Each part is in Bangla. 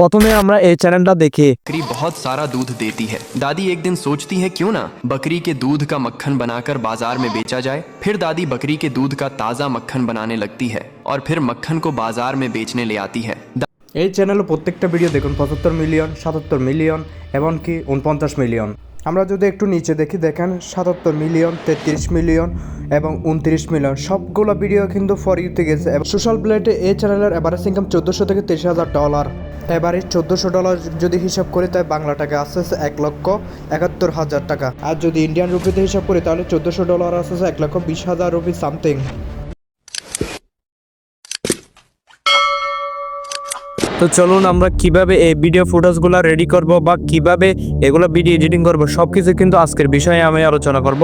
প্রথমে আমরা এই চ্যানেলটা দেখি। बकरी बहुत सारा दूध देती है। दादी एक दिन सोचती है क्यों ना बकरी के दूध का मक्खन बनाकर बाजार में बेचा जाए। फिर दादी बकरी के दूध का ताज़ा मक्खन बनाने लगती है और फिर मक्खन को बाजार में बेचने ले आती है। এই চ্যানেলে প্রত্যেকটা ভিডিও দেখুন 75 মিলিয়ন, 77 মিলিয়ন, এমনকি 49 মিলিয়ন। আমরা যদি একটু নিচে দেখি, দেখেন 77 মিলিয়ন, 33 মিলিয়ন এবং 29 মিলিয়ন, সবগুলো ভিডিও কিন্তু ফর ইউতে গেছে। এবং সোশ্যাল প্লেটে এই চ্যানেলের এভারেজ ইনকাম 1400 থেকে $30,000। এভারেজ $1400 যদি হিসাব করি, তাই বাংলা টাকা আসছে $1,71,000 টাকা। আর যদি ইন্ডিয়ান রুপিতে হিসাব করি, তাহলে $1400 আসছে $1,20,000 রুপি সামথিং। তো চলুন আমরা কিভাবে এই ভিডিও ফুটেজগুলো রেডি করব বা কিভাবে এগুলো ভিডিও এডিটিং করব সবকিছু কিন্তু আজকের বিষয়ে আমি আলোচনা করব।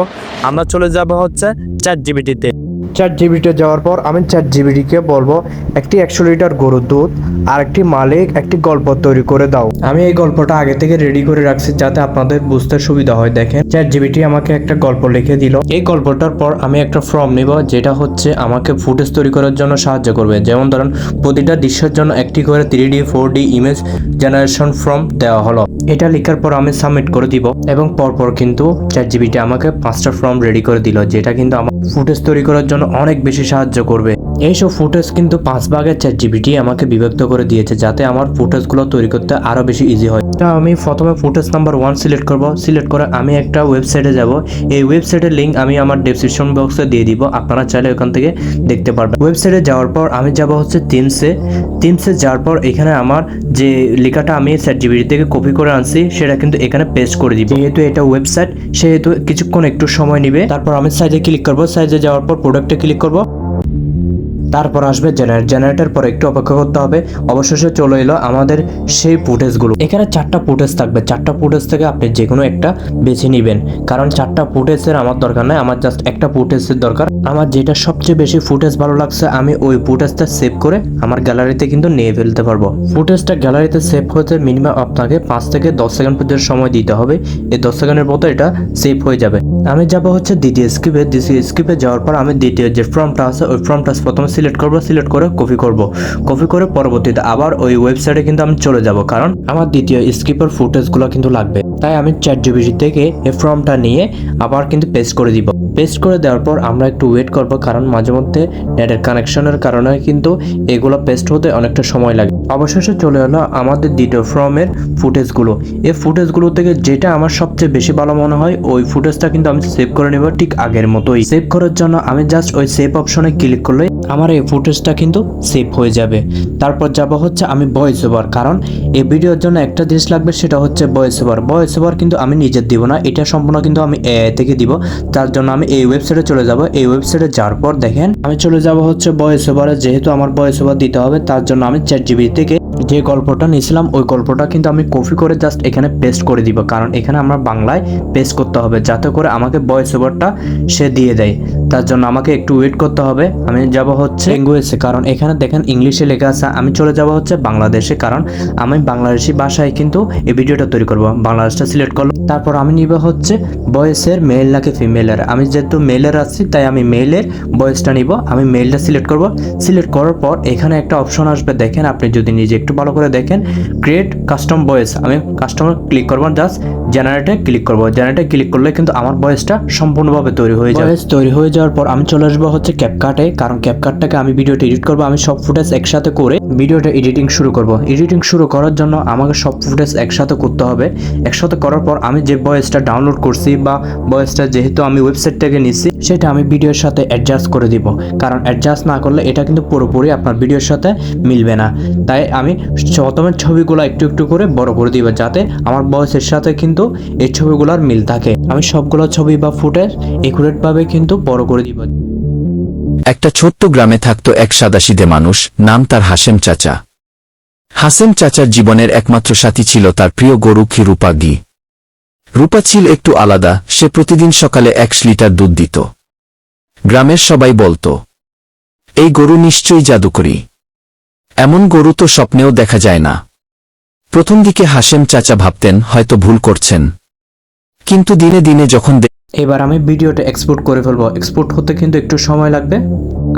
আমরা চলে যাব হচ্ছে ChatGPT-তে। ChatGPT যাওয়ার পর আমি ChatGPT-কে বলবো একটি 100 লিটার গরুর দুধ আর একটি মালিক একটি গল্প তৈরি করে দাও। আমি এই গল্পটা আগে থেকে রেডি করে রাখছি যাতে আপনাদের বুঝতে সুবিধা হয়। দেখেন, ChatGPT আমাকে একটা গল্প লিখে দিল। এই গল্পটার পর আমি একটা ফর্ম নিব, যেটা হচ্ছে আমাকে ফুটেজ তৈরি করার জন্য সাহায্য করবে। যেমন ধরুন, প্রতিটা দৃশ্যের জন্য একটি করে 3D 4D image generation form দেওয়া হলো। এটা লেখার পর আমি সাবমিট করে দিব এবং পরপর কিন্তু ChatGPT আমাকে 5টা ফর্ম রেডি করে দিল, যেটা কিন্তু আমার ফুটেজ তৈরি করার জন্য অনেক বেশি সাহায্য করবে। এইসব ফুটেজ কিন্তু 5 ভাগে ChatGPT আমাকে বিভক্ত করে দিয়েছে, যাতে আমার ফুটেজগুলো তৈরি করতে আরো বেশি ইজি হয়। তা আমি প্রথমে ফুটেজ নাম্বার 1 সিলেক্ট করব। সিলেক্ট করে আমি একটা ওয়েবসাইটে যাব। এই ওয়েবসাইটের লিংক আমি আমার ডেসক্রিপশন বক্সে দিয়ে দিব, আপনারা চাইলে ওখান থেকে দেখতে পারবেন। ওয়েবসাইটে যাওয়ার পর আমি যাব হচ্ছে থিমসে যাওয়ার পর এখানে আমার যে লেখাটা আমি ChatGPT থেকে কপি করে আনছি সেটা কিন্তু এখানে পেস্ট করে দিব। যেহেতু এটা ওয়েবসাইট, সেহেতু কিছুক্ষণ একটু সময় নেবে। তারপর আমি সাইজে ক্লিক করব। সাইজে যাওয়ার পর প্রোডাক্টে ক্লিক করব। তারপর আসবে জেনারেটর, পর একটু অপেক্ষা করতে হবে। অবশেষে চলে এলো আমাদের সেই ফুটেজগুলো। এখানে 4টা ফুটেজ থাকবে। 4টা ফুটেজ থেকে আপনি যে কোনো একটা বেছে নেবেন, কারণ 4টা ফুটেজের আমার দরকার নাই, আমার জাস্ট একটা ফুটেজের দরকার। আমার যেটা সবচেয়ে বেশি ফুটেজ ভালো লাগছে, আমি ওই ফুটেজটা সেভ করে আমার গ্যালারিতে কিন্তু নিয়ে ফেলতে পারবো। ফুটেজটা গ্যালারিতে সেভ হতে মিনিমাম আপনাকে 5 থেকে 10 সেকেন্ড পর্যন্ত সময় দিতে হবে। এই 10 সেকেন্ডের মতো এটা সেভ হয়ে যাবে। আমি যাব হচ্ছে দ্বিতীয় স্কিপে যাওয়ার পর আমি দ্বিতীয় যে ফর্মটা আছে ওই ফর্মটা প্রথমে সিলেক্ট করব। সিলেক্ট করে কপি করে পরবর্তীতে আবার ওই ওয়েবসাইটে কিন্তু আমি চলে যাব, কারণ আমার দ্বিতীয় স্কিপের ফুটেজগুলো কিন্তু লাগবে। তাই আমি ChatGPT থেকে এই ফর্মটা নিয়ে আবার কিন্তু পেস্ট করে দিব। পেস্ট করে দেওয়ার পর আমরা একটু ওয়েট করব, কারণ মাঝে মধ্যে নেটের কানেকশনের কারণে কিন্তু এগুলো পেস্ট হতে অনেকটা সময় লাগে। অবশেষে চলে এলো আমাদের দ্বিতীয় ফর্মের ফুটেজগুলো। এই ফুটেজগুলো থেকে যেটা আমার সবচেয়ে বেশি ভালো মনে হয় ওই ফুটেজটা কিন্তু আমি সেভ করে নেব ঠিক আগের মতোই। সেভ করার জন্য আমি জাস্ট ওই সেভ অপশনে ক্লিক করলে আমার এই ফুটেজটা কিন্তু সেভ হয়ে যাবে। তারপর যাব হচ্ছে আমি ভয়েস ওভার, কারণ এই ভিডিওর জন্য একটা জিনিস লাগবে, সেটা হচ্ছে ভয়েস ওভার কিন্তু আমি নিজের দিব না, এটা সম্পূর্ণ কিন্তু আমি AI থেকে দিব। তার জন্য আমি এই ওয়েবসাইটে চলে যাব। এই ওয়েবসাইটে যাওয়ার পর দেখেন আমি চলে যাব হচ্ছে ভয়েস ওভারে। যেহেতু আমার ভয়েস ওভার দিতে হবে, তার জন্য আমি ChatGPT থেকে যে গল্পটা নিয়েছিলাম ওই গল্পটা কিন্তু আমি কপি করে জাস্ট এখানে পেস্ট করে দিব, কারণ এখানে আমরা বাংলায় পেস্ট করতে হবে যাতে করে আমাকে ভয়েস ওভারটা সে দিয়ে দেয়। তার জন্য আমাকে একটু ওয়েট করতে হবে। আমি যাব হচ্ছে ল্যাঙ্গুয়েজে, কারণ এখানে দেখেন ইংলিশে লেখা আছে। আমি চলে যাব হচ্ছে বাংলাদেশে, কারণ আমি বাংলাদেশি ভাষায় কিন্তু এই ভিডিওটা তৈরি করব। বাংলাদেশটা সিলেক্ট করলাম। তারপর আমি নিব হচ্ছে ভয়েসের মেল নাকি ফিমেলের। আমি যেহেতু মেলের আছি তাই আমি মেলের ভয়েসটা নিব। আমি মেলটা সিলেক্ট করব। সিলেক্ট করার পর এখানে একটা অপশন আসবে, দেখেন আপনি যদি নিজে একটু ভালো করে দেখেন, ক্রিয়েট কাস্টম ভয়েস। আমি কাস্টমার ক্লিক করব, জাস্ট জেনারেটে ক্লিক করব। জেনারেটে ক্লিক করলে কিন্তু আমার ভয়েসটা সম্পূর্ণভাবে তৈরি হয়ে যাবে। ভয়েস তৈরি হয়ে যাওয়ার পর আমি চলে আসবো হচ্ছে ক্যাপকাটে, কারণ ক্যাপকাটটাকে আমি ভিডিওটা এডিট করব। আমি সব ফুটেজ একসাথে করে ভিডিওটা এডিটিং শুরু করব। এডিটিং শুরু করার জন্য আমাকে সব ফুটেজ একসাথে করতে হবে। একসাথে করার পর আমি যে ভয়েসটা ডাউনলোড করছি বা ভয়েসটা যেহেতু আমি ওয়েবসাইট থেকে নিচ্ছি, সেটা আমি ভিডিওর সাথে অ্যাডজাস্ট করে দিব, কারণ অ্যাডজাস্ট না করলে এটা কিন্তু পুরোপুরি আপনার ভিডিওর সাথে মিলবে না। তাই আমি প্রথমে ছবিগুলো একটু একটু করে বড় করে দিব, যাতে আমার ভয়েসের সাথে কিন্তু এই ছবিগুলোর মিল থাকে। আমি সবগুলো ছবি বা ফুটেজ একুরেট ভাবে কিন্তু বড় করে দিব। একটা ছোট্ট গ্রামে থাকতো এক সাদাসিধে মানুষ, নাম তার হাশেম চাচা। হাশেম চাচার জীবনের একমাত্র সাথী ছিল তার প্রিয় গরু রূপা গি। রূপা ছিল একটু আলাদা, সে প্রতিদিন সকালে 1 লিটার দুধ দিত। গ্রামের সবাই বলতো, এই গরু নিশ্চয়ই জাদুকরী, এমন গরু তো স্বপ্নেও দেখা যায় না। প্রথম দিকে হাশেম চাচা ভাবতেন হয়তো ভুল করছেন, কিন্তু দিনে দিনে যখন এবার আমি ভিডিওটা এক্সপোর্ট করে ফেলবো। এক্সপোর্ট হতে কিন্তু একটু সময় লাগবে।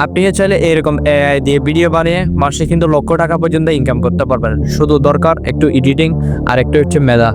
আপনি চাইলে এরকম এআই দিয়ে ভিডিও বানিয়ে মাসে কিন্তু লক্ষ টাকা পর্যন্ত ইনকাম করতে পারবেন। শুধু দরকার একটু এডিটিং আর একটু হচ্ছে মেধা।